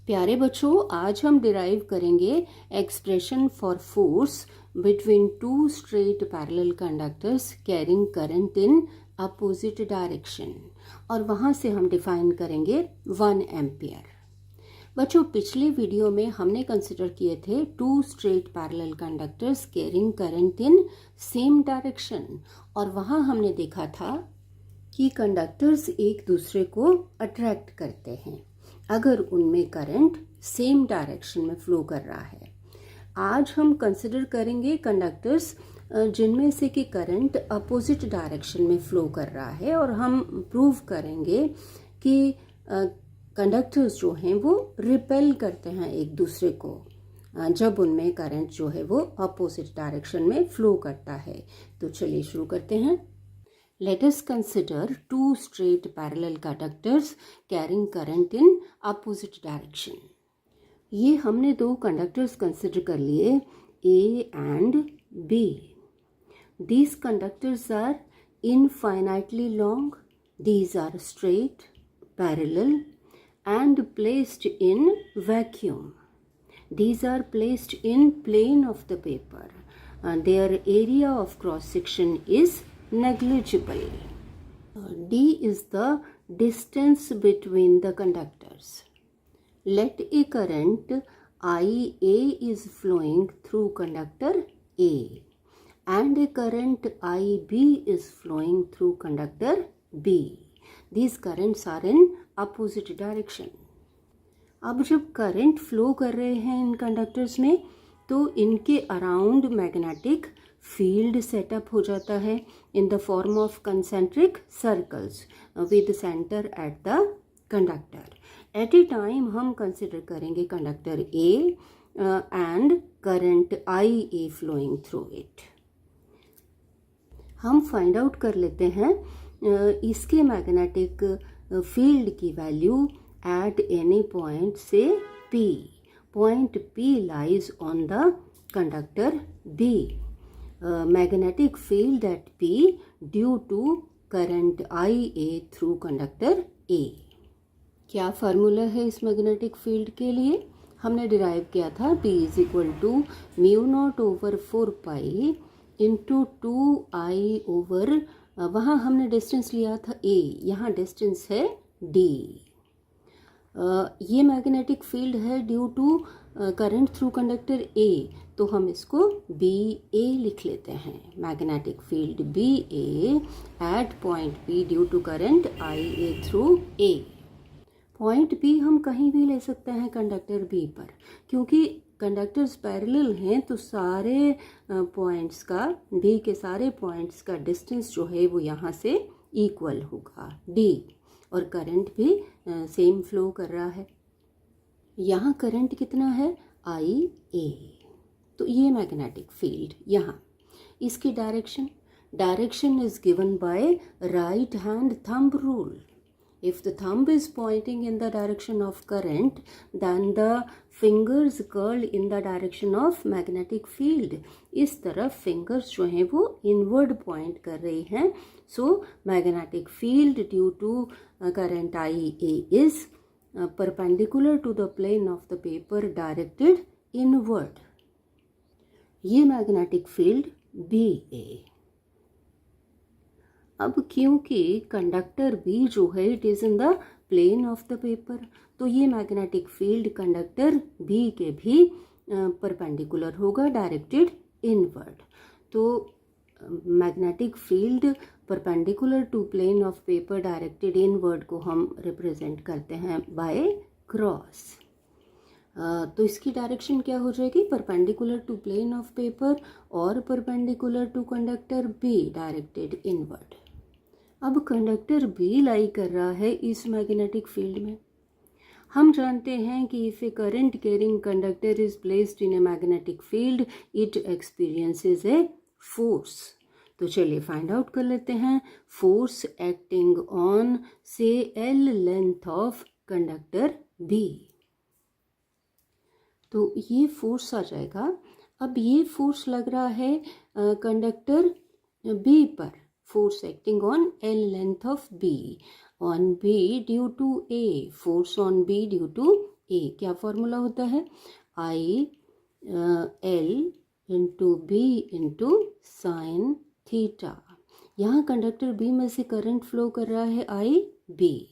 प्यारे बच्चों, आज हम डिराइव करेंगे expression for force between two straight parallel conductors carrying current in opposite direction और वहाँ से हम डिफाइन करेंगे 1 एम्पियर। बच्चों, पिछले वीडियो में हमने कंसिडर किए थे two straight parallel conductors carrying current in same direction और वहाँ हमने देखा था कि कंडक्टर्स एक दूसरे को अट्रैक्ट करते हैं अगर उनमें करंट सेम डायरेक्शन में फ्लो कर रहा है। आज हम कंसिडर करेंगे कंडक्टर्स जिनमें से कि करंट अपोजिट डायरेक्शन में फ्लो कर रहा है और हम प्रूव करेंगे कि कंडक्टर्स जो हैं वो रिपेल करते हैं एक दूसरे को जब उनमें करंट जो है वो अपोजिट डायरेक्शन में फ्लो करता है। तो चलिए शुरू करते हैं। Let us consider two straight parallel conductors carrying current in opposite direction. ये हमने दो कंडक्टर्स कंसिडर कर लिए A and B. These conductors are infinitely long. These are straight, parallel and placed in vacuum. These are placed in plane of the paper. Their area of cross section is negligible. D is the distance between the conductors. Let a current IA is flowing through conductor A and a current IB is flowing through conductor B. These currents are in opposite direction. अब जब current flow कर रहे हैं इन conductors में तो इनके around magnetic field setup हो जाता है in the form of concentric circles with centre at the conductor. At a time हम कंसिडर करेंगे conductor A and current I A flowing through it. हम फाइंड आउट कर लेते हैं इसके मैग्नेटिक फील्ड की value at any point say P. Point P lies on the conductor B. Magnetic field at P due to current IA through conductor A. क्या formula है इस magnetic field के लिए? हमने डिराइव किया था P is equal to mu not over 4 into 2I over वहाँ हमने डिस्टेंस लिया था A, यहाँ डिस्टेंस है D. ये मैग्नेटिक फील्ड है due to current through conductor A, तो हम इसको BA लिख लेते हैं। Magnetic field BA at point P due to current IA through A। Point P हम कहीं भी ले सकते हैं कंडक्टर B पर, क्योंकि कंडक्टर्स पैरेलल हैं तो सारे पॉइंट्स का B के सारे पॉइंट्स का डिस्टेंस जो है वो यहाँ से इक्वल होगा D, और करंट भी सेम फ्लो कर रहा है। यहाँ करंट कितना है IA, तो ये मैग्नेटिक फील्ड यहाँ। इसकी direction is given by right hand thumb rule. If the thumb is pointing in the direction of current then the fingers curl in the direction of magnetic field. इस तरफ fingers जो हैं वो inward point कर रही हैं। So magnetic field due to current IA is perpendicular to the plane of the paper directed inward. ये magnetic field BA। अब क्योंकि कंडक्टर B जो है it is in the plane of the paper, तो ये मैग्नेटिक फील्ड कंडक्टर B के भी perpendicular होगा, डायरेक्टेड इनवर्ड। तो magnetic field perpendicular to plane of paper directed inward को हम रिप्रेजेंट करते हैं बाय क्रॉस। तो इसकी डायरेक्शन क्या हो जाएगी? Perpendicular to plane of paper और perpendicular to conductor B directed inward. अब कंडक्टर B लाई कर रहा है इस मैग्नेटिक फील्ड में। हम जानते हैं कि if A current carrying conductor is placed in a magnetic field it experiences a force. तो चलिए फाइंड आउट कर लेते हैं। फोर्स एक्टिंग ऑन से L length of conductor B, तो ये फोर्स आ जाएगा। अब ये फोर्स लग रहा है कंडक्टर B पर, force acting on L length of B on B due to A, force on B due to A. क्या फॉर्मूला होता है? I L into B into sine theta. यहाँ कंडक्टर बी में से करंट फ्लो कर रहा है आई बी।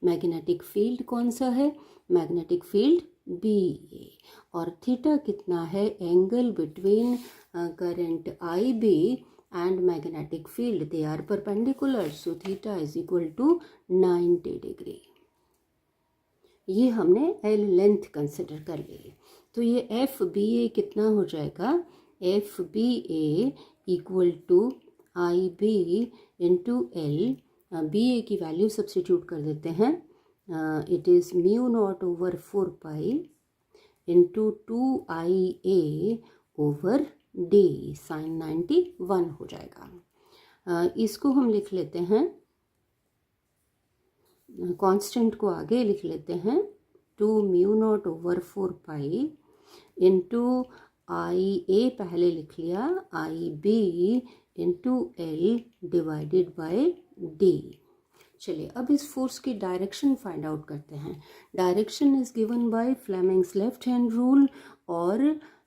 मैग्नेटिक फील्ड कौन सा है? Magnetic field B A. और थीटा कितना है? Angle between current I B and magnetic field, they are perpendicular, so theta is equal to 90 degree. ये हमने एल लेंथ कंसिडर कर ली। तो ये एफ बी ए कितना हो जाएगा? F B A equal to I B into L. B A की value substitute कर देते हैं। It is mu not over 4 pi into 2 IA over D sine 91 हो जाएगा। इसको हम लिख लेते हैं, कांस्टेंट को आगे लिख लेते हैं, 2 mu not over 4 pi into IA पहले लिख लिया, IB into L divided by D. चलिए अब इस फोर्स की डायरेक्शन फाइंड आउट करते हैं। Direction is given by Fleming's left hand rule और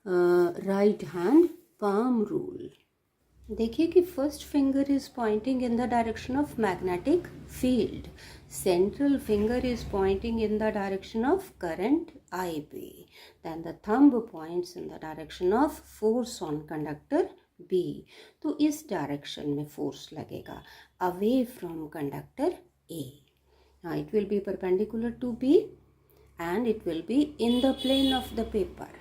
राइट हैंड पाम रूल। देखिए कि first finger is pointing in the direction of magnetic field, central finger is pointing in the direction of current IB, then the thumb points in the direction of force on conductor B। तो इस डायरेक्शन में force लगेगा away from conductor A. Now it will be perpendicular to B and it will be in the plane of the paper.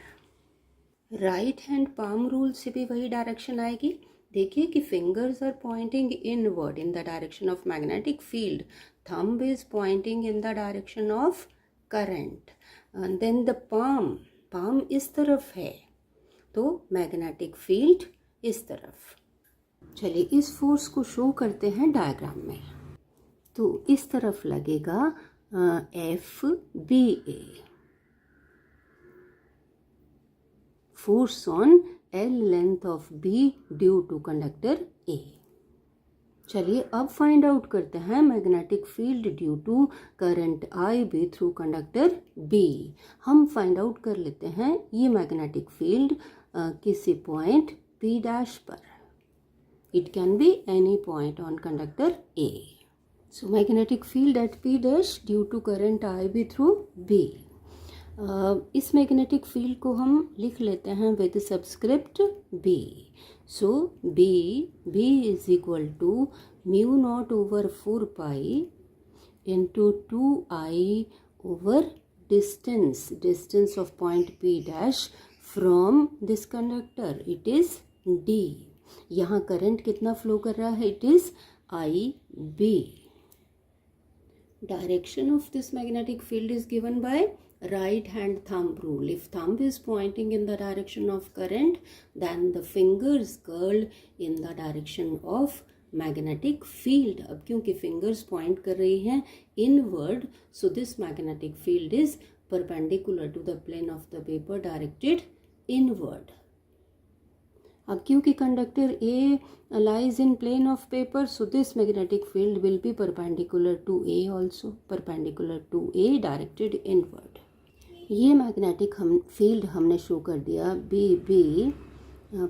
Right hand palm rule से भी वही direction आएगी। देखिए कि fingers are pointing inward in the direction of magnetic field, thumb is pointing in the direction of current, then the palm इस तरफ है तो मैग्नेटिक फील्ड इस तरफ। चलिए इस फोर्स को शो करते हैं डायग्राम में। तो इस तरफ लगेगा F B A, force on L length of B due to conductor A. चलिए अब फाइंड आउट करते हैं magnetic field due to current I B through conductor B. हम फाइंड आउट कर लेते हैं ये मैग्नेटिक फील्ड किसी पॉइंट P dash पर। It can be any point on conductor A. So magnetic field at P dash due to current IB through B. इस magnetic field को हम लिख लेते हैं with subscript B. So B is equal to mu naught over 4 pi into 2I over distance of point P dash from this conductor. It is D. यहाँ current कितना flow कर रहा है? It is IB. Direction of this magnetic field is given by right hand thumb rule. If thumb is pointing in the direction of current then the fingers curled in the direction of magnetic field. अब क्योंकि fingers point कर रही हैं inward, so this magnetic field is perpendicular to the plane of the paper directed inward. अब क्योंकि conductor A lies in plane of paper, so this magnetic field will be perpendicular to A also, perpendicular to A directed inward. ये magnetic field हमने show कर दिया B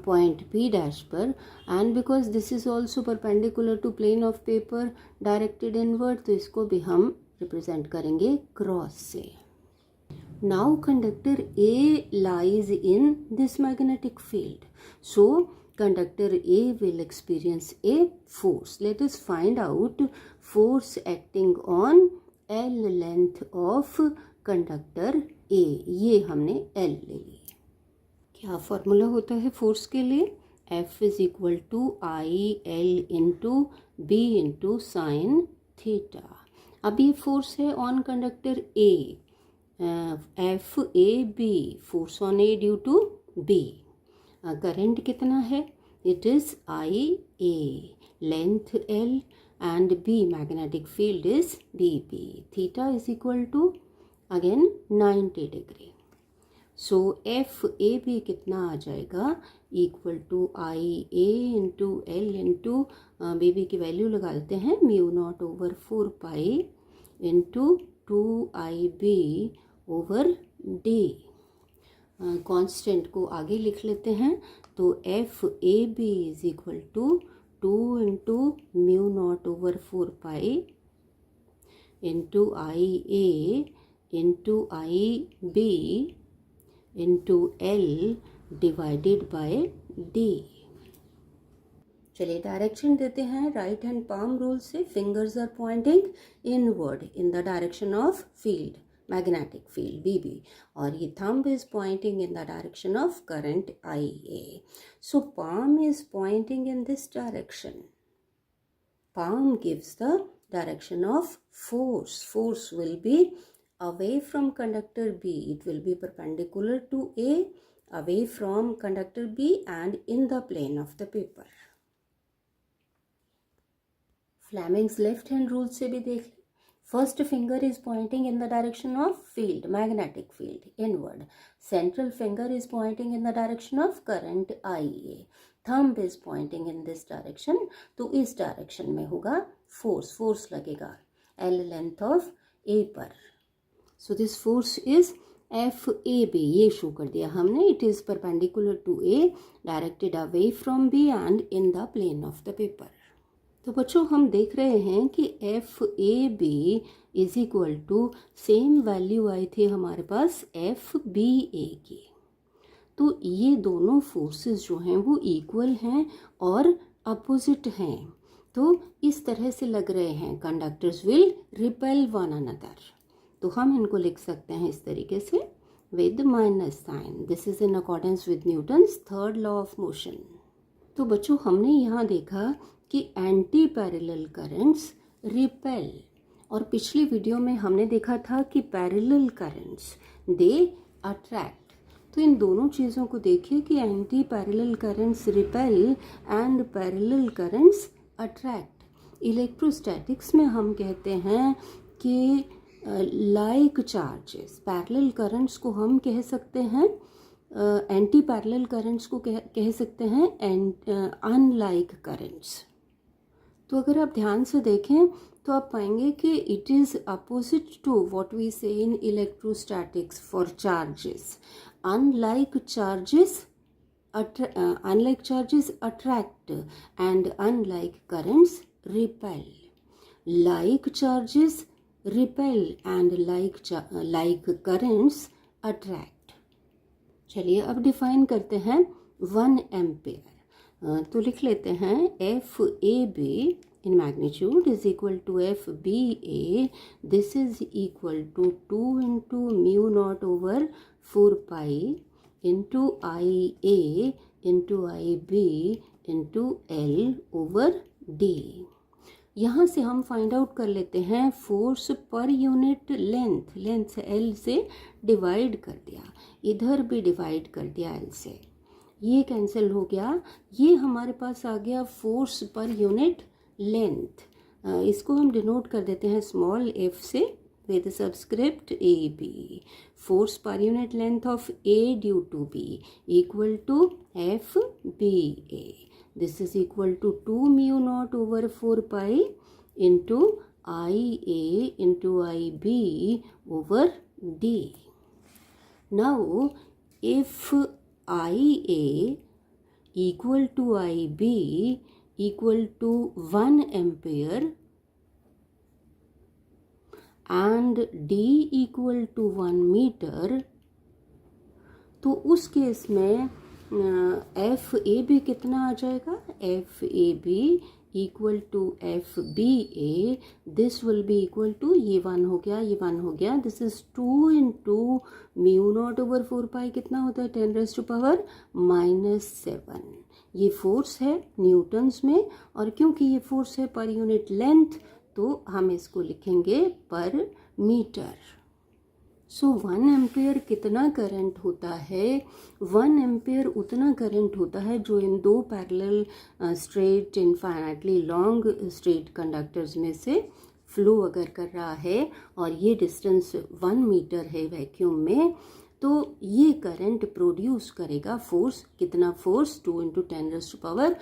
point P dash पर, and because this is also perpendicular to plane of paper directed inward, तो इसको भी हम represent करेंगे क्रॉस से. Now conductor A lies in this magnetic field. So conductor A will experience a force. Let us find out force acting on L length of conductor A. ये हमने L ले ली. क्या फॉर्मूला होता है force के लिए? F is equal to IL into B into sin theta. अब ये फोर्स है on conductor A. FAB, force on A due to B. Current कितना है? It is IA, length L and B magnetic field is BB. Theta is equal to again 90 degree. So FAB कितना आ जाएगा? Equal to IA into L into BB की value लगा लेते हैं, mu not over 4 pi into 2IB over D. Constant को आगे लिख लेते हैं, तो F A B is equal to 2 into mu not over 4 pi into I A into I B into L divided by D. चलिए direction देते हैं। Right hand palm rule से fingers are pointing inward in the direction of field, magnetic field BB, और ये thumb is pointing in the direction of current IA. So palm is pointing in this direction. Palm gives the direction of force. Force will be away from conductor B. It will be perpendicular to A, away from conductor B and in the plane of the paper. Fleming's left hand rule से भी देख लें। First finger is pointing in the direction of field, magnetic field, inward. Central finger is pointing in the direction of current IA. Thumb is pointing in this direction. तो इस direction में होगा force, force लगेगा L length of A पर. So this force is FAB. ये show कर दिया हमने. It is perpendicular to A, directed away from B and in the plane of the paper. तो बच्चों हम देख रहे हैं कि F A B is equal to same value आई थी हमारे पास एफ बी ए की। तो ये दोनों फोर्सेस जो हैं वो इक्वल हैं और अपोजिट हैं। तो इस तरह से लग रहे हैं, conductors will repel one another. तो हम इनको लिख सकते हैं इस तरीके से with minus sign. This is in accordance with Newton's third law of motion. तो बच्चों हमने यहाँ देखा कि एंटी पैरेलल करंट्स रिपेल, और पिछली वीडियो में हमने देखा था कि पैरेलल करंट्स दे अट्रैक्ट। तो इन दोनों चीज़ों को देखिए कि anti parallel currents repel and parallel currents attract. Electrostatics में हम कहते हैं कि लाइक चार्जेस, पैरेलल करंट्स को हम कह सकते हैं, एंटी पैरेलल करंट्स को कह सकते हैं अनलाइक करंट्स। तो अगर आप ध्यान से देखें तो आप पाएंगे कि it is opposite to what we say in electrostatics for charges. Unlike charges attract and unlike currents repel. Like charges repel and like currents attract. चलिए अब डिफाइन करते हैं 1 एम्पेयर। तो लिख लेते हैं F A B in magnitude is equal to F B A. This is equal to 2 into mu not over 4 pi into I A into I B into L over D. यहाँ से हम find out कर लेते हैं force per unit length. Length L से divide कर दिया, इधर भी डिवाइड कर दिया एल से, ये कैंसिल हो गया। ये हमारे पास आ गया फोर्स पर यूनिट लेंथ। इसको हम डिनोट कर देते हैं स्मॉल एफ से with subscript A B. Force per unit length of A due to B equal to F B A. This is equal to 2 mu not over 4 pi into I A into I B over D. Now if IA equal to IB equal to 1 ampere and D equal to 1 meter, तो उस case में F A B कितना आ जाएगा? F A B equal to F B A. This will be equal to, ये 1 हो गया, ये 1 हो गया। This is 2 into mu not over 4 pi कितना होता है? 10⁻⁻⁷। ये फोर्स है न्यूटन्स में, और क्योंकि ये फोर्स है पर यूनिट लेंथ तो हम इसको लिखेंगे पर मीटर। सो 1 एम्पेयर कितना करंट होता है? 1 एम्पेयर उतना करंट होता है जो इन दो parallel straight infinitely long straight conductors में से फ्लो अगर कर रहा है, और ये डिस्टेंस 1 मीटर है वैक्यूम में, तो ये करंट प्रोड्यूस करेगा फोर्स। कितना फोर्स? 2 इंटू 10⁻⁻⁷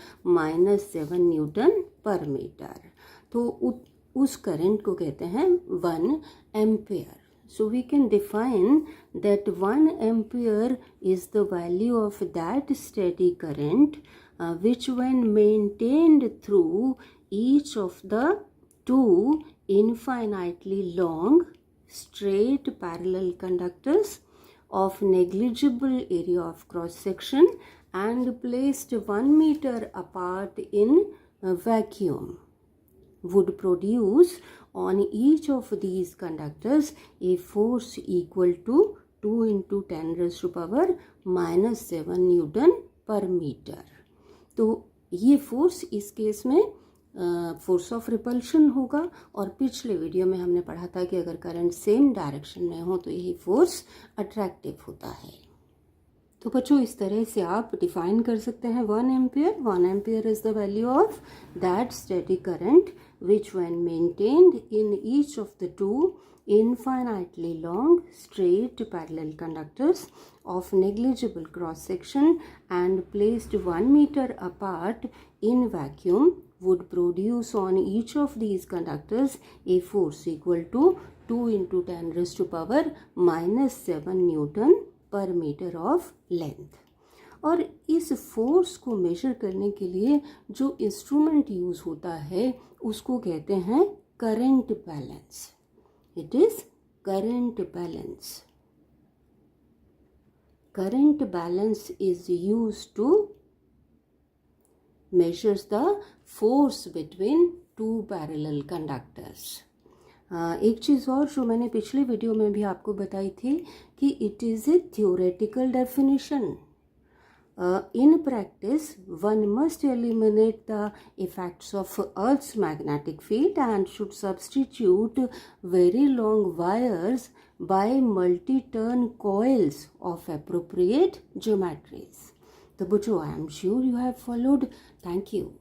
न्यूटन पर मीटर। तो उस करंट को कहते हैं 1 ampere. So we can define that 1 ampere is the value of that steady current which when maintained through each of the two infinitely long straight parallel conductors of negligible area of cross section and placed 1 meter apart in a vacuum would produce on each of these conductors a force equal to 2 into 10 raised to power minus 7 Newton पर metre. तो ये force इस case में force of repulsion होगा और पिछले video में हमने पढ़ा था कि अगर करंट सेम डायरेक्शन में हो तो यही फोर्स अट्रैक्टिव होता है. तो बच्चों इस तरह से आप डिफाइन कर सकते हैं 1 ampere. 1 ampere is the value of that steady current which when maintained in each of the two infinitely long straight parallel conductors of negligible cross section and placed 1 meter apart in vacuum would produce on each of these conductors a force equal to 2 into 10 raised to power minus 7 Newton per meter of length. और इस force को major करने के लिए जो instrument use होता है उसको कहते हैं current balance. It is current balance. Current balance is use to measures the force between two parallel conductors. एक चीज़ और जो मैंने पिछले वीडियो में भी आपको बताई थी कि it is a theoretical definition. In practice, one must eliminate the effects of Earth's magnetic field and should substitute very long wires by multi-turn coils of appropriate geometries. So, Bucho, I am sure you have followed. Thank you.